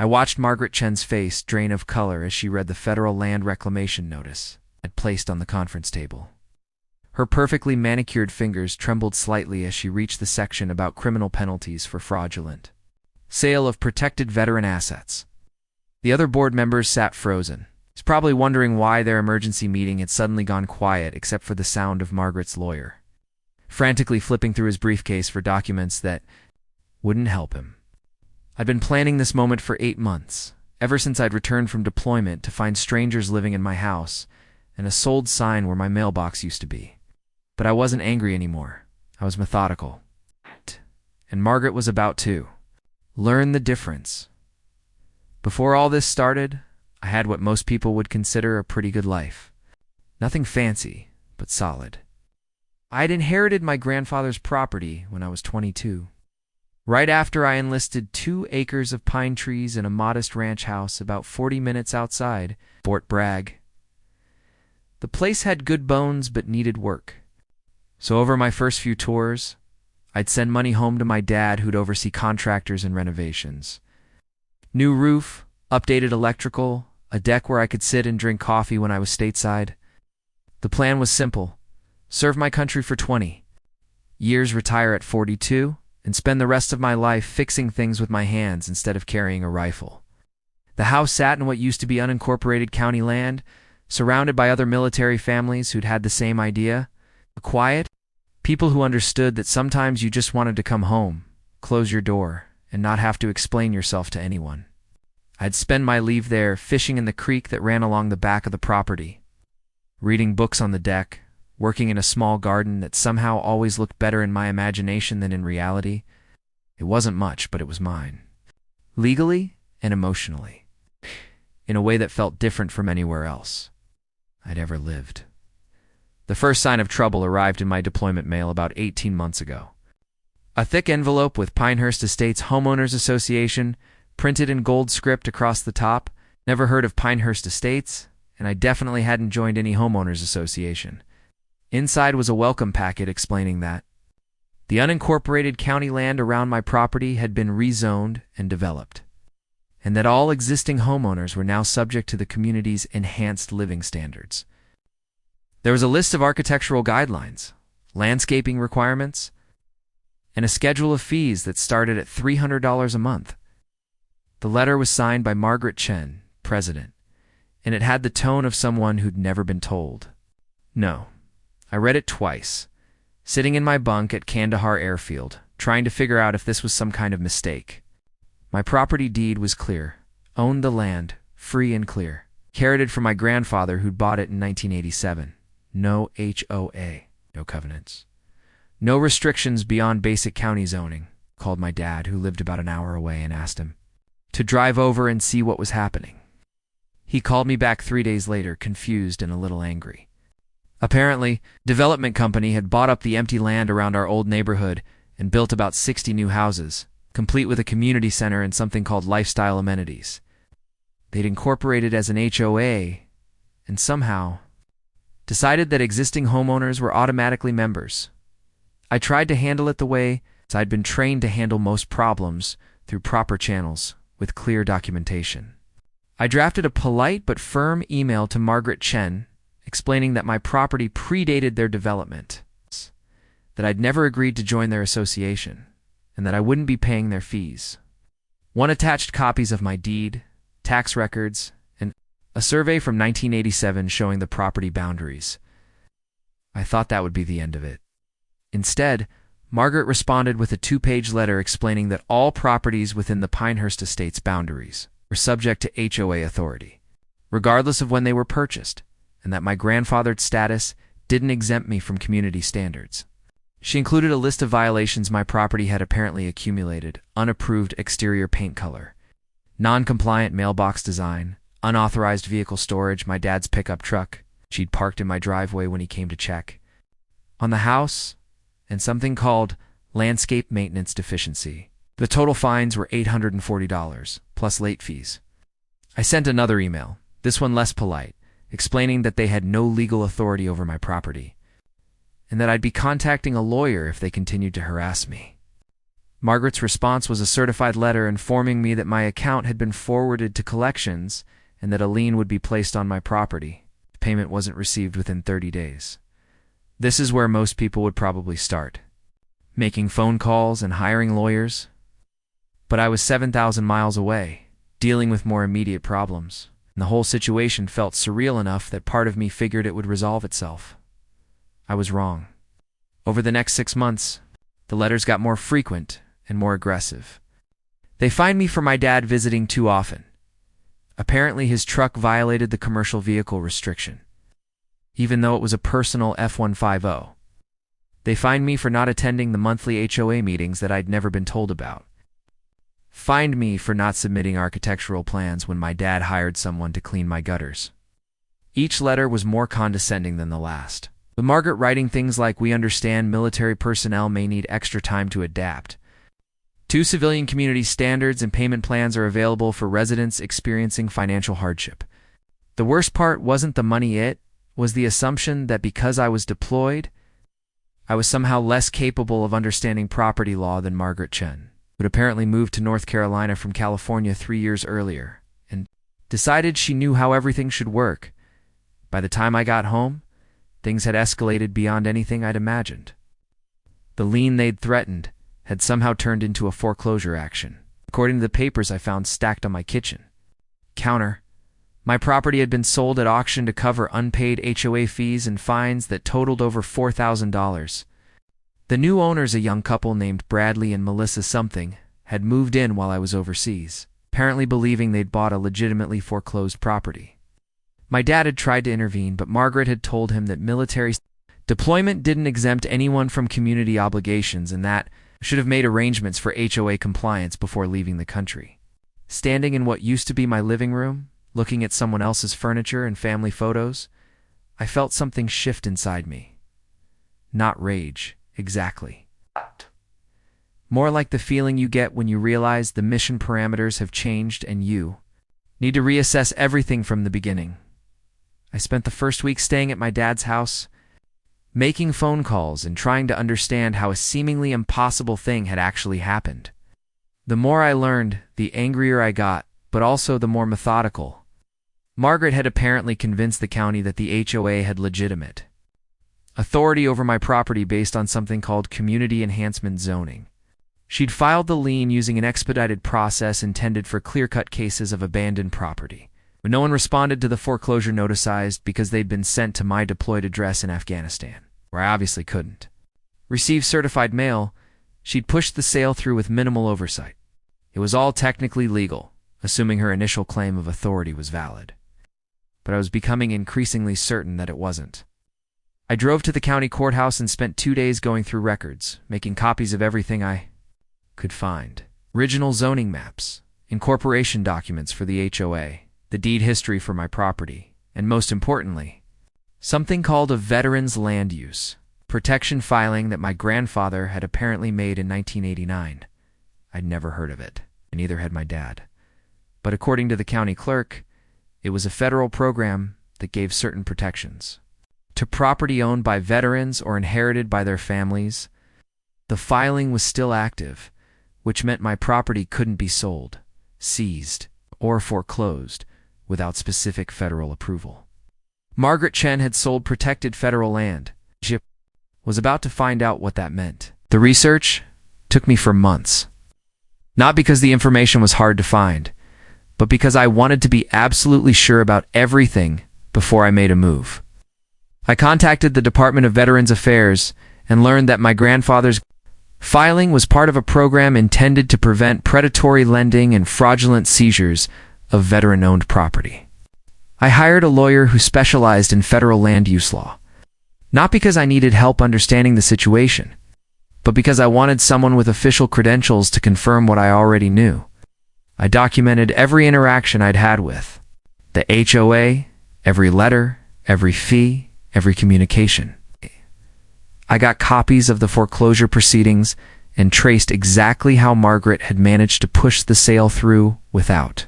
I watched Margaret Chen's face drain of color as she read the federal land reclamation notice I'd placed on the conference table. Her perfectly manicured fingers trembled slightly as she reached the section about criminal penalties for fraudulent sale of protected veteran assets. The other board members sat frozen, probably wondering why their emergency meeting had suddenly gone quiet except for the sound of Margaret's lawyer frantically flipping through his briefcase for documents that wouldn't help him. I'd been planning this moment for 8 months, ever since I'd returned from deployment to find strangers living in my house and a sold sign where my mailbox used to be. But I wasn't angry anymore. I was methodical. And Margaret was about to learn the difference. Before all this started, I had what most people would consider a pretty good life. Nothing fancy, but solid. I had inherited my grandfather's property when I was 22. Right after I enlisted 2 acres of pine trees and a modest ranch house about 40 minutes outside Fort Bragg. The place had good bones but needed work. So over my first few tours, I'd send money home to my dad who'd oversee contractors and renovations. New roof, updated electrical, a deck where I could sit and drink coffee when I was stateside. The plan was simple. Serve my country for 20 years, retire at 42, and spend the rest of my life fixing things with my hands instead of carrying a rifle. The house sat in what used to be unincorporated county land, surrounded by other military families who'd had the same idea. A quiet, people who understood that sometimes you just wanted to come home, close your door, and not have to explain yourself to anyone. I'd spend my leave there fishing in the creek that ran along the back of the property, reading books on the deck, working in a small garden that somehow always looked better in my imagination than in reality. It wasn't much, but it was mine. Legally and emotionally. In a way that felt different from anywhere else I'd ever lived. The first sign of trouble arrived in my deployment mail about 18 months ago. A thick envelope with Pinehurst Estates Homeowners Association printed in gold script across the top. Never heard of Pinehurst Estates, and I definitely hadn't joined any homeowners association. Inside was a welcome packet explaining that the unincorporated county land around my property had been rezoned and developed, and that all existing homeowners were now subject to the community's enhanced living standards. There was a list of architectural guidelines, landscaping requirements, and a schedule of fees that started at $300 a month. The letter was signed by Margaret Chen, president, and it had the tone of someone who'd never been told. No. I read it twice, sitting in my bunk at Kandahar Airfield, trying to figure out if this was some kind of mistake. My property deed was clear, owned the land, free and clear, inherited from my grandfather who'd bought it in 1987. No HOA, no covenants. No restrictions beyond basic county zoning. Called my dad, who lived about an hour away, and asked him to drive over and see what was happening. He called me back 3 days later, confused and a little angry. Apparently, development company had bought up the empty land around our old neighborhood and built about 60 new houses, complete with a community center and something called lifestyle amenities. They'd incorporated as an HOA and somehow decided that existing homeowners were automatically members. I tried to handle it the way I'd been trained to handle most problems, through proper channels, with clear documentation. I drafted a polite but firm email to Margaret Chen, explaining that my property predated their development, that I'd never agreed to join their association, and that I wouldn't be paying their fees. One attached copies of my deed, tax records, and a survey from 1987 showing the property boundaries. I thought that would be the end of it. Instead, Margaret responded with a 2-page letter explaining that all properties within the Pinehurst Estates boundaries were subject to HOA authority, regardless of when they were purchased, and that my grandfathered status didn't exempt me from community standards. She included a list of violations my property had apparently accumulated: unapproved exterior paint color, non-compliant mailbox design, unauthorized vehicle storage, my dad's pickup truck she'd parked in my driveway when he came to check on the house, and something called landscape maintenance deficiency. The total fines were $840, plus late fees. I sent another email, this one less polite, explaining that they had no legal authority over my property, and that I'd be contacting a lawyer if they continued to harass me. Margaret's response was a certified letter informing me that my account had been forwarded to collections and that a lien would be placed on my property. Payment wasn't received within 30 days. This is where most people would probably start, making phone calls and hiring lawyers. But I was 7,000 miles away, dealing with more immediate problems, and the whole situation felt surreal enough that part of me figured it would resolve itself. I was wrong. Over the next 6 months, the letters got more frequent and more aggressive. They fined me for my dad visiting too often. Apparently his truck violated the commercial vehicle restriction, even though it was a personal F-150. They fined me for not attending the monthly HOA meetings that I'd never been told about. Fined me for not submitting architectural plans when my dad hired someone to clean my gutters. Each letter was more condescending than the last, with Margaret writing things like, "We understand military personnel may need extra time to adapt. 2 civilian community standards and payment plans are available for residents experiencing financial hardship." The worst part wasn't the money, it was the assumption that because I was deployed, I was somehow less capable of understanding property law than Margaret Chen, who had apparently moved to North Carolina from California 3 years earlier, and decided she knew how everything should work. By the time I got home, things had escalated beyond anything I'd imagined. The lien they'd threatened had somehow turned into a foreclosure action, according to the papers I found stacked on my kitchen counter. My property had been sold at auction to cover unpaid HOA fees and fines that totaled over $4,000. The new owners, a young couple named Bradley and Melissa something, had moved in while I was overseas, apparently believing they'd bought a legitimately foreclosed property. My dad had tried to intervene, but Margaret had told him that military deployment didn't exempt anyone from community obligations and that should have made arrangements for HOA compliance before leaving the country. Standing in what used to be my living room, looking at someone else's furniture and family photos, I felt something shift inside me. Not rage, exactly. More like the feeling you get when you realize the mission parameters have changed and you need to reassess everything from the beginning. I spent the first week staying at my dad's house, making phone calls and trying to understand how a seemingly impossible thing had actually happened. The more I learned, the angrier I got, but also the more methodical. Margaret had apparently convinced the county that the HOA had legitimate authority over my property based on something called community enhancement zoning. She'd filed the lien using an expedited process intended for clear-cut cases of abandoned property, but no one responded to the foreclosure notices because they'd been sent to my deployed address in Afghanistan, where I obviously couldn't receive certified mail. She'd pushed the sale through with minimal oversight. It was all technically legal, assuming her initial claim of authority was valid. But I was becoming increasingly certain that it wasn't. I drove to the county courthouse and spent 2 days going through records, making copies of everything I could find. Original zoning maps, incorporation documents for the HOA, the deed history for my property, and most importantly, something called a veteran's land use protection filing that my grandfather had apparently made in 1989. I'd never heard of it, and neither had my dad. But according to the county clerk, it was a federal program that gave certain protections to property owned by veterans or inherited by their families. The filing was still active, which meant my property couldn't be sold, seized, or foreclosed without specific federal approval. Margaret Chen had sold protected federal land. She was about to find out what that meant. The research took me for months. Not because the information was hard to find, but because I wanted to be absolutely sure about everything before I made a move. I contacted the Department of Veterans Affairs and learned that my grandfather's filing was part of a program intended to prevent predatory lending and fraudulent seizures of veteran-owned property. I hired a lawyer who specialized in federal land use law, not because I needed help understanding the situation, but because I wanted someone with official credentials to confirm what I already knew. I documented every interaction I'd had with the HOA, every letter, every fee, every communication. I got copies of the foreclosure proceedings and traced exactly how Margaret had managed to push the sale through without.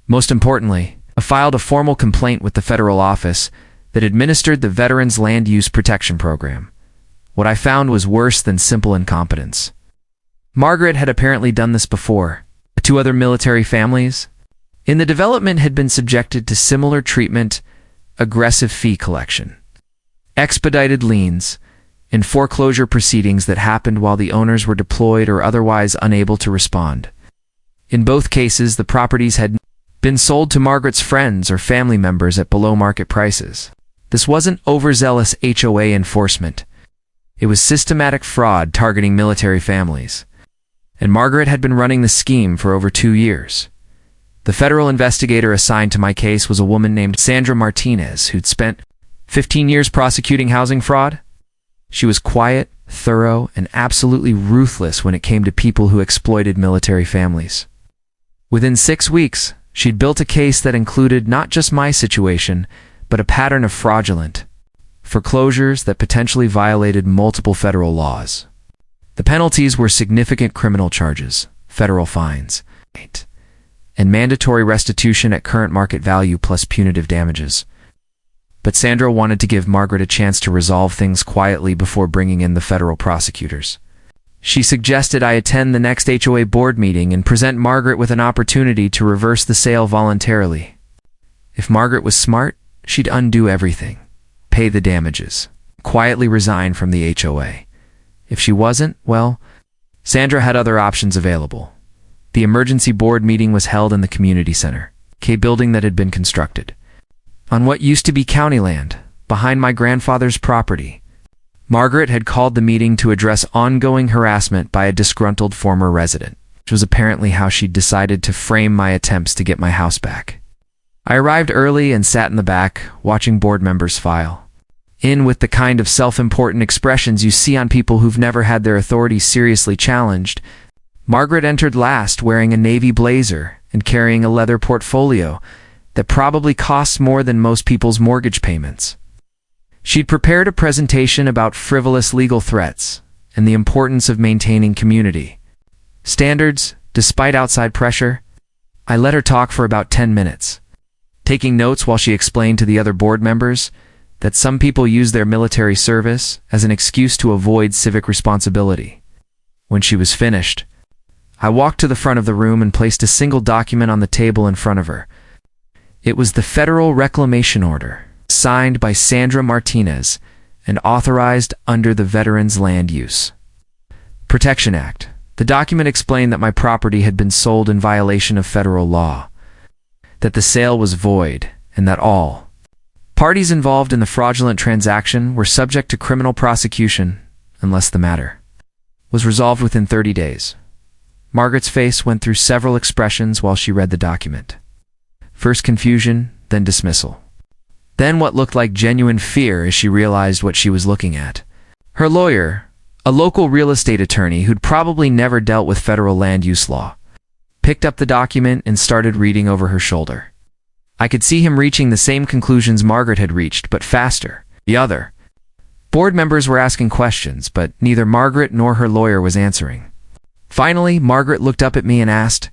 Most importantly, I filed a formal complaint with the federal office that administered the Veterans Land Use Protection Program. What I found was worse than simple incompetence. Margaret had apparently done this before. 2 other military families in the development had been subjected to similar treatment: aggressive fee collection, expedited liens, and foreclosure proceedings that happened while the owners were deployed or otherwise unable to respond. In both cases, the properties had been sold to Margaret's friends or family members at below-market prices. This wasn't overzealous HOA enforcement. It was systematic fraud targeting military families. And Margaret had been running the scheme for over 2 years. The federal investigator assigned to my case was a woman named Sandra Martinez, who'd spent 15 years prosecuting housing fraud. She was quiet, thorough, and absolutely ruthless when it came to people who exploited military families. Within 6 weeks, she'd built a case that included not just my situation, but a pattern of fraudulent foreclosures that potentially violated multiple federal laws. The penalties were significant criminal charges, federal fines, and mandatory restitution at current market value plus punitive damages. But Sandra wanted to give Margaret a chance to resolve things quietly before bringing in the federal prosecutors. She suggested I attend the next HOA board meeting and present Margaret with an opportunity to reverse the sale voluntarily. If Margaret was smart, she'd undo everything, pay the damages, quietly resign from the HOA. If she wasn't, well, Sandra had other options available. The emergency board meeting was held in the community center, a building that had been constructed on what used to be county land, behind my grandfather's property. Margaret had called the meeting to address ongoing harassment by a disgruntled former resident, which was apparently how she'd decided to frame my attempts to get my house back. I arrived early and sat in the back, watching board members file in with the kind of self-important expressions you see on people who've never had their authority seriously challenged. Margaret entered last, wearing a navy blazer and carrying a leather portfolio that probably costs more than most people's mortgage payments. She'd prepared a presentation about frivolous legal threats and the importance of maintaining community standards despite outside pressure. I let her talk for about 10 minutes, taking notes while she explained to the other board members that some people use their military service as an excuse to avoid civic responsibility. When she was finished, I walked to the front of the room and placed a single document on the table in front of her. It was the Federal Reclamation Order, signed by Sandra Martinez and authorized under the Veterans Land Use Protection Act. The document explained that my property had been sold in violation of federal law, that the sale was void, and that all parties involved in the fraudulent transaction were subject to criminal prosecution unless the matter was resolved within 30 days. Margaret's face went through several expressions while she read the document. First confusion, then dismissal. Then what looked like genuine fear as she realized what she was looking at. Her lawyer, a local real estate attorney who'd probably never dealt with federal land use law, picked up the document and started reading over her shoulder. I could see him reaching the same conclusions Margaret had reached, but faster. The other board members were asking questions, but neither Margaret nor her lawyer was answering. Finally, Margaret looked up at me and asked,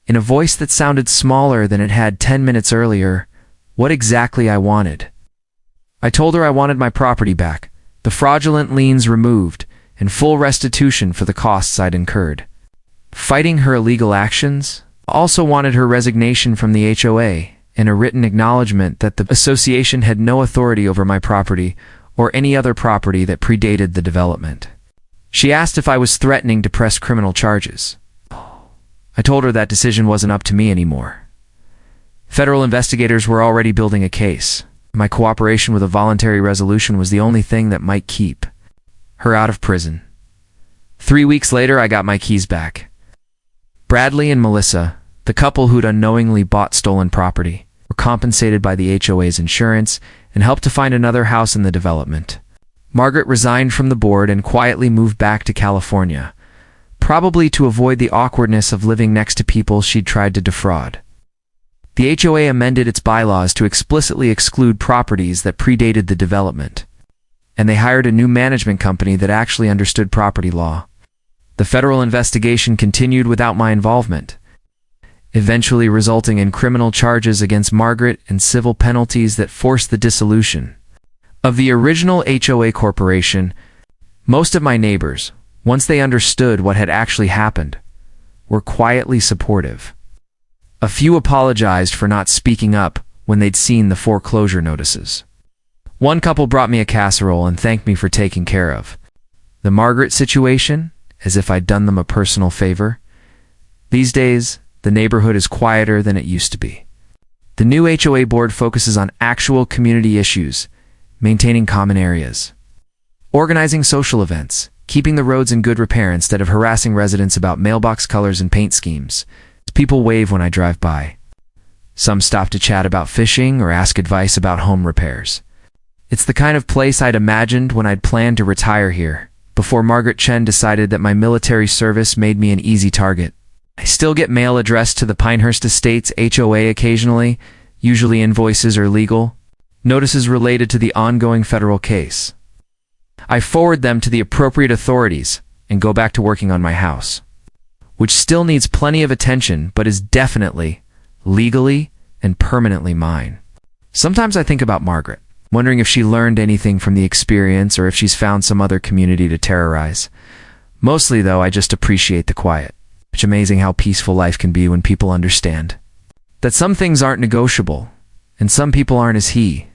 in a voice that sounded smaller than it had 10 minutes earlier, what exactly I wanted. I told her I wanted my property back, the fraudulent liens removed, and full restitution for the costs I'd incurred. Fighting her illegal actions, also wanted her resignation from the HOA and a written acknowledgement that the association had no authority over my property or any other property that predated the development. She asked if I was threatening to press criminal charges. I told her that decision wasn't up to me anymore. Federal investigators were already building a case. My cooperation with a voluntary resolution was the only thing that might keep her out of prison. 3 weeks later, I got my keys back. Bradley and Melissa, the couple who'd unknowingly bought stolen property, were compensated by the HOA's insurance and helped to find another house in the development. Margaret resigned from the board and quietly moved back to California, probably to avoid the awkwardness of living next to people she'd tried to defraud. The HOA amended its bylaws to explicitly exclude properties that predated the development, and they hired a new management company that actually understood property law. The federal investigation continued without my involvement, eventually resulting in criminal charges against Margaret and civil penalties that forced the dissolution of the original HOA corporation. Most of my neighbors, once they understood what had actually happened, were quietly supportive. A few apologized for not speaking up when they'd seen the foreclosure notices. One couple brought me a casserole and thanked me for taking care of the Margaret situation, as if I'd done them a personal favor. These days, the neighborhood is quieter than it used to be. The new HOA board focuses on actual community issues, maintaining common areas, organizing social events, keeping the roads in good repair instead of harassing residents about mailbox colors and paint schemes. People wave when I drive by. Some stop to chat about fishing or ask advice about home repairs. It's the kind of place I'd imagined when I'd planned to retire here, before Margaret Chen decided that my military service made me an easy target. I still get mail addressed to the Pinehurst Estates HOA occasionally, usually invoices or legal notices related to the ongoing federal case. I forward them to the appropriate authorities and go back to working on my house, which still needs plenty of attention but is definitely, legally, and permanently mine. Sometimes I think about Margaret, wondering if she learned anything from the experience or if she's found some other community to terrorize. Mostly, though, I just appreciate the quiet. It's amazing how peaceful life can be when people understand that some things aren't negotiable, and some people aren't as he.